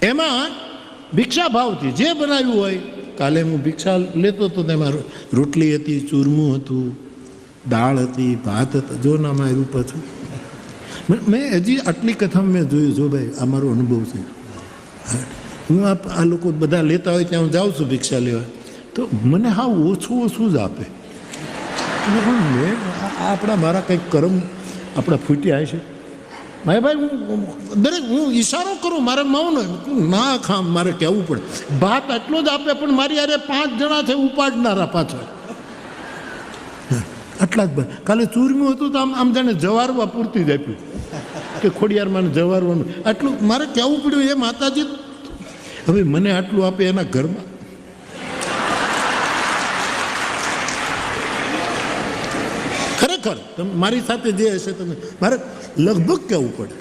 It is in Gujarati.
એમાં ભિક્ષા ભાવથી જે બનાવ્યું હોય. કાલે હું ભિક્ષા લેતો હતો, તેમાં રોટલી હતી, ચૂરમું હતું, દાળ હતી, ભાત હતા. જો ના મારું રૂપ હતું. મેં હજી આટલી કથા મેં જોયું. જો ભાઈ, આ મારો અનુભવ છે. હું આ લોકો બધા લેતા હોય ત્યાં હું જાઉં છું ભિક્ષા લેવા, તો મને હા ઓછું જ આપે. મેં આપણા મારા કંઈક કર્મ આપણા ફૂટ્યા છે. ભાઈ હું ઈશારો કરું, મારે મૌન ના ખામ, મારે કહેવું પડે. ભાત આટલો જ આપે, પણ મારી યારે 5 જણા છે ઉપાડનારા પાછળ. આટલા જ. કાલે ચૂરમ્યું હતું તો આમ જાણે જવારવા પૂરતી જ આપ્યું કે ખોડિયારમાં જવારવાનું. આટલું મારે કહેવું પડ્યું, એ માતાજી હવે મને આટલું આપે એના ઘરમાં. ખરેખર મારી સાથે જે હશે તમે મારે લગભગ કહેવું પડે.